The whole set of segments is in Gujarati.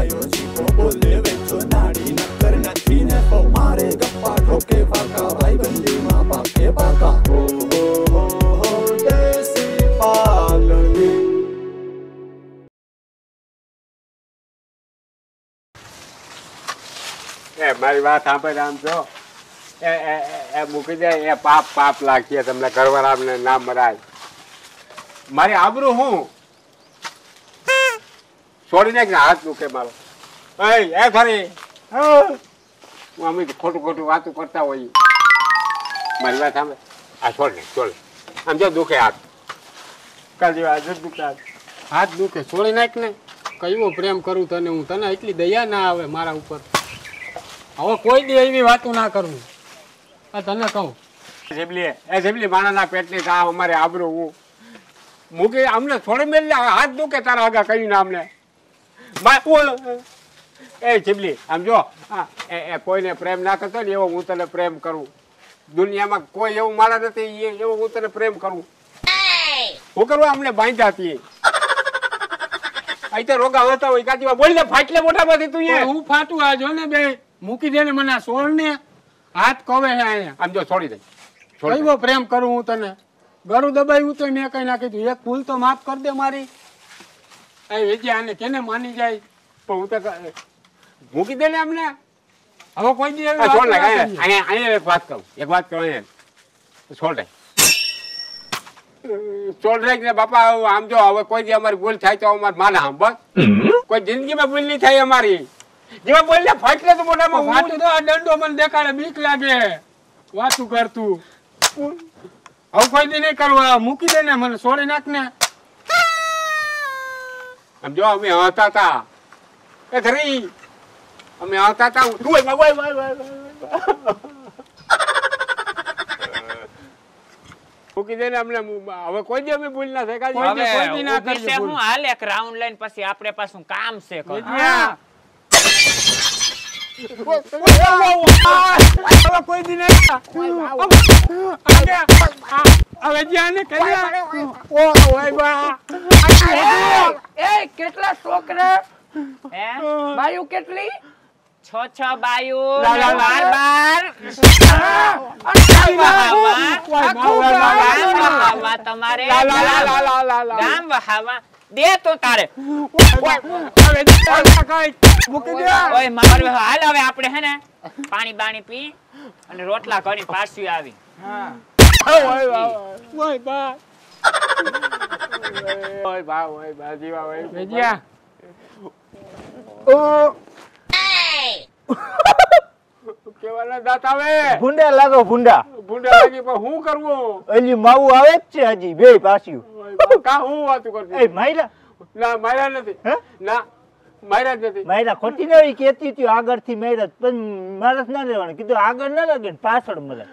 ભાઈઓ જીકો બોલે વેચો નાડી નક્કર નથી ને તો મારે ગપ્પા ઠોકે ફાકા ભાઈ બંધીમાં પાકે પાકા હો દેશી પાલડી મારી વાત સાંભળ આમ જો એ મૂકી દે એ પાપ પાપ લાગીએ તમને ઘરવાળાને ના મરાય મારી આબરૂ હું છોડી નાખ ને હાથ દુખે મારો એ ફરી હું અમે ખોટું ખોટું વાતું કરતા હોઈએ મારી વાત સાંભળે આ છોડ ને છોડ આમ જો દુખે હાથ કાલ હાથ દુખે હાથ દુખે છોડી નાખ ને કયો પ્રેમ કરું તને હું તને એટલી દયા ના આવે મારા ઉપર હવે કોઈ દી એવી વાતો ના કરવું આ તને કહું જેબલી માણાના પેટની કા અમારે આબરૂ હું મૂકી અમને થોડી મેલ હાથ દુખે તારા આગા કહ્યું ને અમને એ જેબલી આમ જો એ કોઈને પ્રેમ ના કરતો ને એવો હું તને પ્રેમ કરું દુનિયામાં કોઈ એવું મારા નથી એવો હું તને પ્રેમ કરું હું કરવા અમને બાંધ્યા હતી અહીં તો રોગા હોતા હોય કાચી બોલ ને ફાટલે મોટામાંથી તું હું ફાટું આ જો ને બે મૂકી દે ને મને સોળ ને હાથ કવે છે અહીંયા આમ જો છોડી દે કઈવો પ્રેમ કરું હું તને ગળું દબાવ્યું તો મેં કઈ ના કીધું એક ભૂલ તો માફ કરી દે મારી આને કેને માની જાય પણ હું તો મૂકી દે ને અમને હવે કોઈ દી અહીંયા એક વાત કહું છોડ દે છોડ દે ને બાપા આમ જો હવે કોઈ દી અમારી ભૂલ થાય તો અમારે માના આમ બસ કોઈ જિંદગીમાં ભૂલ નહીં થાય અમારી જેવા બોલ ને ફાટલે તો મોઢામાં ફાટું તો આ દંડો મને દેખાડે બીક લાગે વાતું કરતું હવે કોઈ દી નહીં કરવા મૂકી દે ને મને છોડી નાખ ને આમ જો અમે હતા તા એ ખરી અમે હતા તા મૂકી દે ને અમને હવે કોઈ દી અમે ભૂલ ના થાય કોઈ દી ના કરીએ હું હાલ એક રાઉન્ડ લઈને પછી આપણે પાછું કામ છે કોઈ દી નહીં હવે જ્યાં કેટલા છોકરા બાયુ કેટલી 6 બાયુ 12 તમારે ગામ વહાવા દે તો તારે હાલ હવે આપણે હે ને પાણી બાણી પી અને રોટલા કરી પાછી આવી ભૂંડા લાગો ભૂંડા લાગી પણ શું કરવું એલી માવું આવે જ છે હજી બે પાછું કા હું વાતું કરતી માયરા ના માર્યા નથી ના માર્યા જ નથી માયરા ખોટી નવી કેતી હતી આગળથી માયરા પણ મારસ ના લેવાનું કીધું આગળ ના લાગે ને પાછળ મરે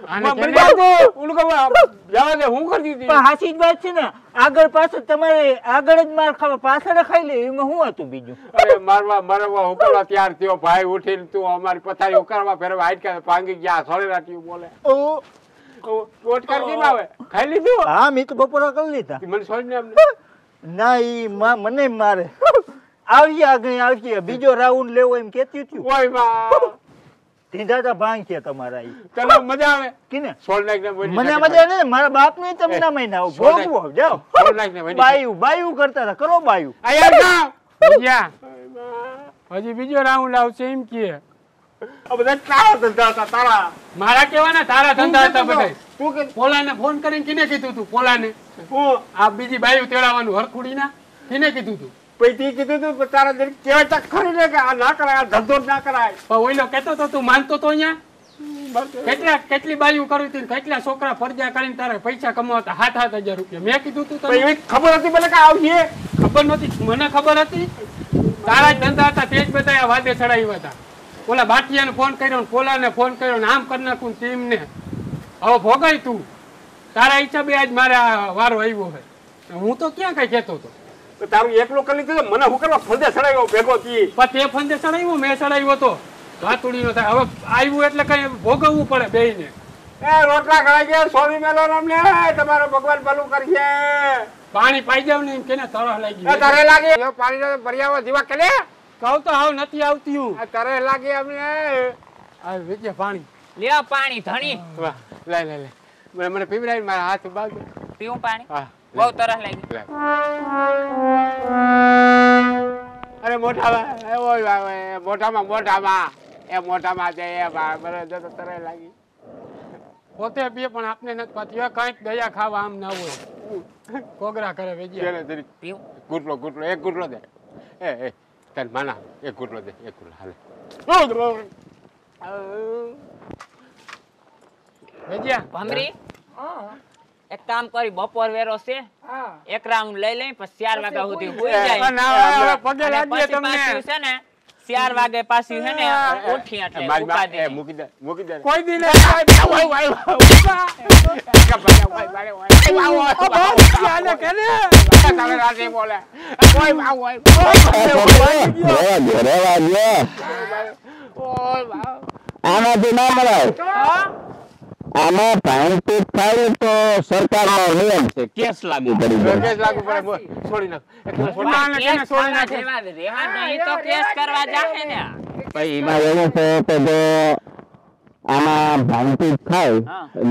હું કરતી હતી પણ હાચી જ વાત છે ને આગળ પાછળ તમારે આગળ જ માર ખાવા પાછળ ખાઈ લે એમાં શું હતું બીજું અરે મારવા ઉકળવા તૈયાર થયો ભાઈ ઉઠીને તું અમારી પથારી ઉકાળવા ફેરવા હાઈટ ભાંગી ગયા સોળે રાખ્યું બોલે આવે ખાઈ લીધું હા મેં તો બપોરા કરી લીધા મને છોડીને અમને ના ઈ મને મારે આવજે આગળ આવજે બીજો રાઉન્ડ લેવો એમ કેતી હતી ઓય માં ઢીંઢા ભાંગ છે તમારા ઈ ચલો મજા આવે કિને સોળ નાખને મને મજા ને મારા બાપ ને તમને મહિના ભોગવો જાઓ સોળ નાખને બાયુ કરતા હતા કરો બાયુ આ યાર કા હજી બીજો રાઉન્ડ આવશે એમ કે આ બધા તારા ધંધા હતા તારા મારા કેવાના તારા ધંધા હતા બધા તું કે પોલાને ફોન કરીને કિને કીધું તું પોલાને હું આ બીજી બાયુ તેડાવાનું હરખુડી ના કિને કીધું તું પૈતી કીધું તું તારા દરેક કેવા તક ખરી લે કે આ ના કરાય ધંધો ના કરાય પણ ઓઈલો કહેતો તો તું માનતો તો અહીંયા કેટલી બાયુ કરી હતી કેટલા છોકરા ફરજા કરીને તારા પૈસા કમાવતા 7,000 રૂપિયા મેં કીધું તું તને ખબર હતી મને કે આવજે ખબર નહોતી મને ખબર હતી તારા ધંધા હતા તેજ બધા વાદે ચડાવ્યા હતા ઓલા બાટિયાને ફોન કર્યો પોલાને ફોન કર્યો આમ કરી નાખું ટીમને હવે ભોગાય તું તારા હિસાબે આજ મારા વારો આવ્યો છે હું તો ક્યાં કઈ કહેતો હતો તારું એકલો કરી લીધું મને હું કરવા ફંદે ચડાવ્યો ભેગો થી પણ તે ફંદે ચડાવ્યો મેં ચડાવ્યો હતો વાતુડી નો થાય હવે આવ્યું એટલે કઈ ભોગવવું પડે બેયને એ રોટલા ખવાઈ ગયા સોરી મેલો અમને તમારો ભગવાન ભલું કરશે પાણી પાઈ જાવ ને કેને તરસ લાગી તારે લાગે પાણી ભર્યા જીવા કેલે કહું તો હાવ નથી આવતી હું આ તરે લાગે અમને આ વેજે પાણી લ્યો પાણી ધણી વાહ લે લે લે મને પીવડાવી મારા હાથ બાગ પીવું પાણી હા બહુ તરસ લાગી અરે મોટામાં ઓય મોટામાં એ મોટામાં છે એ બરાબર તો તરે લાગી પોતે પીએ પણ આપને નથી પાતી કઈક દયા ખાવા આમ ના હોય કોગરા કરે વેજિયા પીવું ગુટલો એક ગુટલો દે એ તન માના એક ગુટલો દે એક ગુટલો હાલે વેજિયા ભમરી એક કામ કરી બપોર વેરો છે એક રાઉન્ડ લઈ લઈ પછી 4 વાગ્યા સુધી હોઈ જાય પગે અને લાગીએ પછી પાછું છે ને 4 વાગે પાછું છે ને ઉઠી એટલે ઉપાડી મૂકી દે કોઈ દી આનાથી ના મળાય આમાં ભાંગતૂટ થાય તો સરકારનો નિયમ છે કેસ લાગુ કરી દે કેસ લાગુ પડે છોડી નાખ રેવા નહીં તો કેસ કરવા જાહે ને ભાઈ એમાં એવું છે કે જો આમાં ભાંગતૂટ થાય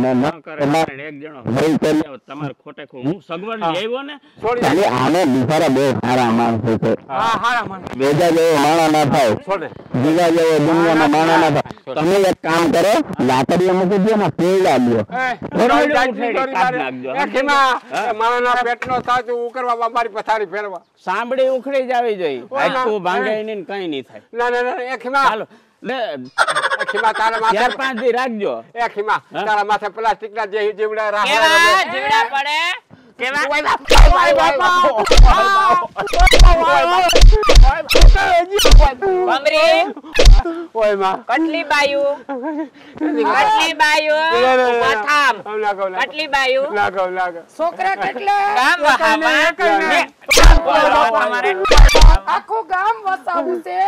ને ન કરે એક જણો ભરી કરી તમારે ખોટે હું સગવડ લેવો ને છોડી આને બિચારા બહુ સારા માણસો છે હા સારા માણસ બેજા જેવો માણસ ના થાય છોડે બીજા જેવો દુનિયામાં માણસ ના થાય તમે એક કામ કરો લાકડીઓ મૂકી દો ને પેડા લ્યો મારા પેટનો સાચું ઉકરવા મારી પથારી ફેરવા સાંભળી ઉખડી જ આવી જોઈ આખું ભાંગે ને કઈ નહીં થાય ના એ ખીમા ચાલો લે ખીમા તારા માથે 4-5 દી રાખજો એ ખીમા તારા માથે પ્લાસ્ટિક ના જે જીવડા રાહ કેવા જીવડા પડે કેવા ભમરી ઓય માં કટલી બાયુ મથામ કટલી બાયુ છોકરા કેટલા ગામ વહાવા તમારે આખું ગામ વસાવું છે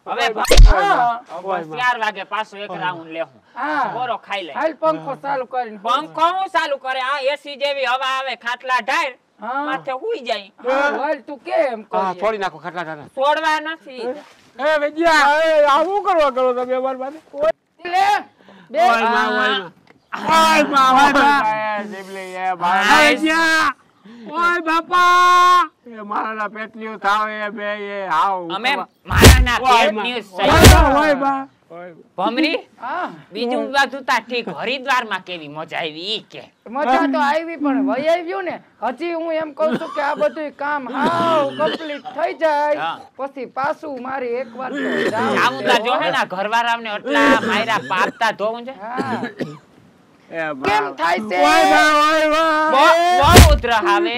હવે 4 વાગે પાછો એક રાઉન્ડ લેવું બોરો ખાઈ લે હાલ પંખો ચાલુ કરીને પંખો હું ચાલુ કરે આ એસી જેવી હવા આવે ખાટલા ઢાર માથે હુઈ જાય હાલ તું કેમ હા છોડી નાખો ખાટલા ટાણા છોડવા નથી એ વેજિયા આવું કરવા કરો તમે માર પાસે લે બે ઓય માં જીબલી એ ભાઈ વેજિયા ઓય બાપા એ મારા પેટલીઓ થાવ એ બે એ હાવ અમે મારાના પેટ ન્યૂઝ ઓય બા ભમરી હા બીજું બધું તા ઠીક હરિદ્વારમાં કેવી મજા આવી ઈ કે મજા તો આવી પણ વહી આવ્યું ને હજી હું એમ કહું છું કે આ બધું કામ હાવ કમ્પ્લીટ થઈ જાય પછી પાછું મારી એકવાર આમુદા જો હે ના ઘરવાળાને એટલા માયરા પાપતા ધોવું છે હા કેમ થાય છે બહુ ઉતર આવે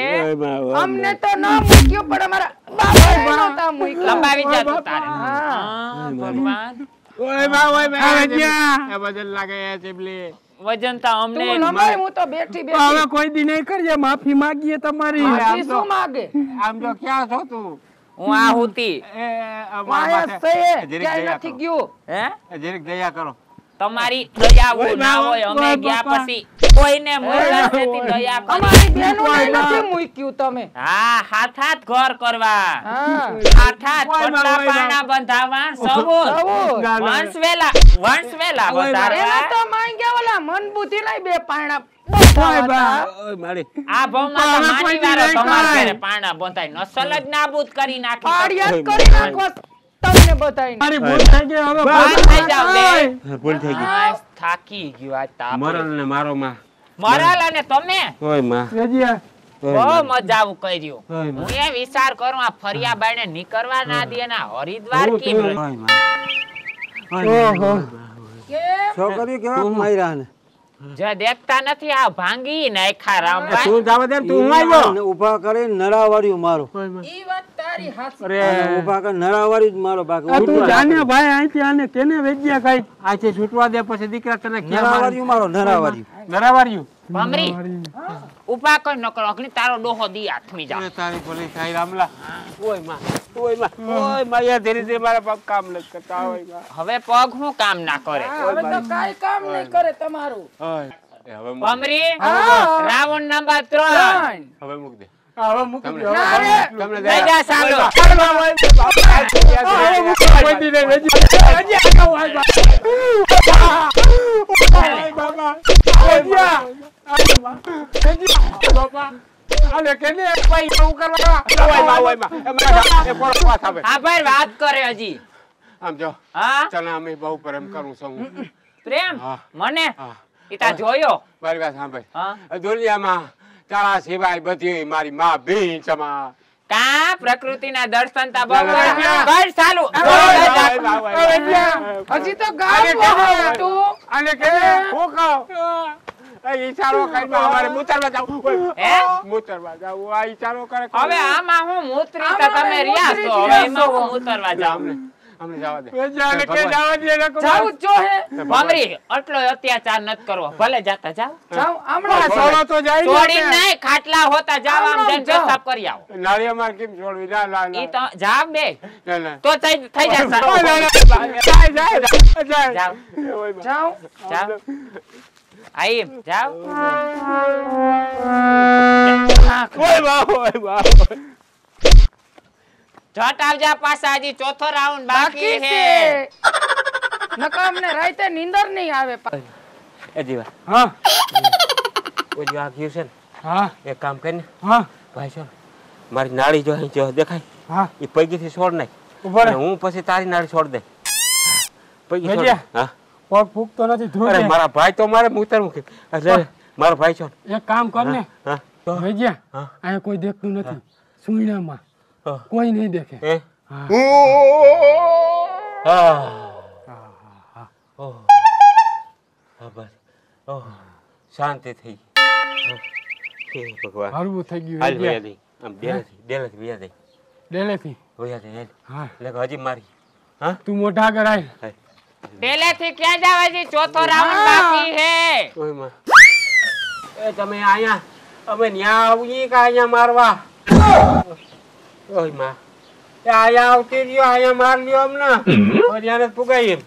અમને તો ન મૂક્યો પણ અમારા બાપા નતા મૂક્યો લંબાવી જતું તારે હા ભગવાન ઓય બા વેજિયા એ બદલ લાગે એ જીબલી વજન તો અમને તું નમાય હું તો બેઠી હવે બેઠી કોઈ દી નહીં કરજે માફી માંગીએ તમારી માફી શું માગે આમ તો ક્યાં છો તું હું આ હુતી એ માયા છે ક્યાંય નથી ગયું હે જરીક દયા કરો તમારી દયા ના હોય અમે ગયા પછી કોઈને મળ્યા નથી દયા કરી અમારી બહેનોને નથી મૂક્યું તમે હા હાથ હાથ ઘર કરવા હા હાથ હાથ કોટલા પાણા બંધાવા સબૂત વંશવેલા એને વધારવા તો માંગ્યા ઓલા મન બુદ્ધિ નહીં બે પાણા આ ભવમાં તો માની વાળો તમારે ઘરે પાણા બંધાય નસલ જ નાબૂદ કરી નાખી પાડિયાત કરી નાખો તમને બતાઈને મારી ભૂલ થઈ ગઈ હવે બંધ થઈ જાવ બે ભૂલ થઈ આ થાકી ગયો આ તાપ મરલ ને મારો માં મરાલ અને તમે ઓય માં વેજિયા બહુ મજા આવું કર્યું હું એ વિચાર કરું આ ફરિયા બાઈને નીકળવા ના દે ના હરિદ્વાર કેમ ઓહો છોકરી કેવા માયરા ને જે દેખતા નથી આ ભાંગી નાખ્યા રામભાઈ તું જાવ દે તું આવ્યો ઉભા કરી નરાવાર્યું મારો ઈ વાત તારી હાચી અરે ઉભા કરી નરાવાર્યું જ મારો બાકી તું જાને ભાઈ અહીંથી આને કેને વેજિયા કઈ આથી છૂટવા દે પછી દીકરા તને ક્યાં નરાવાર્યું મારો નરાવાર્યું નરાવાર્યું ભમરી ઉભા કર નકર અગ્નિ તારો ડોહો દી હાથમી જા તારી પોલીસ આઈ રામલા ઓય માં યાર ધીરે ધીરે મારા પગ કામ ન કરતા હોય માં હવે પગ હું કામ ના કરે હવે તો કાઈ કામ નહીં કરે તમારું ઓય હવે ભમરી રાઉન્ડ નંબર 3 હવે મૂક દે હવે મૂકી દો ના રે. તમને લઈ જા સાલો. હા ભાઈ વાત કરે હજી. આમ જો હા તને અમે બહુ પ્રેમ કરું છું હું. પ્રેમ હા. મને હા. ઈતા જોયો. મારી વાત સાંભળ હા દુનિયામાં તારા સિવાય બધી મારી માં બેન સમા કા પ્રકૃતિના દર્શન તા બહુ ના, ના. કર ચાલુ. હજી તો ગામ તું અને કે હું કહું ઈશારો કરી અમારે મુતરવા જાવ હે? મુતરવા જાવ આ ઈશારો કરે હવે આમાં હું મૂત્રી તો તમે રહ્યા છો હવે એમાં હું મૂતરવા જાઉં. અમને જવા દે જાવું જ જો હે ભમરી આટલો અત્યાચાર નત કરવો ભલે જાતા જાવ. જાવ હમણાં છોડો તો જાય ને. છોડી નહીં ખાટલા હોતા જાવ આમ જઈને જાઓ. પેશાબ કરી આવો. નાળિયેરમાં કેમ છોડવી ના ના ઈ ના તો જાવ બે ના, ના. તો થઈ જશે. જાય, જાય. જાવ જાવ જાવ આઈ જાવ. ઓય વાહ, ઓય વાહ. જટ આવજા પાછા હજી ચોથો રાઉન્ડ બાકી બાકી છે. છે નકા અમને રાતે નીંદર નહીં આવે એ જીવા હા ઓલી આ ગયું છે ને હા એક કામ કરીને હા ભાઈ છો મારી નાળી જો અહીં જો દેખાય હા એ પૈકીથી છોડ નાખ ઉભો રહે. અને હું પછી તારી નાળી છોડ દે પૈકી છોડ ભજીયા? હા પગ ફૂગતો નથી ધ્રુવ અરે દે. મારા ભાઈ તો મારે મૂતર મૂકે એટલે મારો ભાઈ છો એક કામ કર ને હા ભજીયા હા. અહીંયા કોઈ દેખતું નથી સુઈણામાં હા. કોઈ નહીં દેખે એ હા. હા ઓહ હા બસ ઓહ શાંતિ થઈ ગઈ હે ભગવાન હળવું થઈ ગયું હાલ ભજીયા. વયા દઈ આમ ડેલેથી વયા દઈ ડેલેથી વયા દઈ હા એટલે હજી મારી હા તું મોઢા આગળ આય હાલ. પેલેથી ક્યાં જાવ હજી ચોથો રાઉન્ડ બાકી છે. ઓય માં એ તમે આયા અમે ન્યા આવીએ કે આયા મારવા ઓય માં એ આયા આવતી રહ્યો આયા માર લ્યો અમને ઓરિયાને પુગાઈ એમ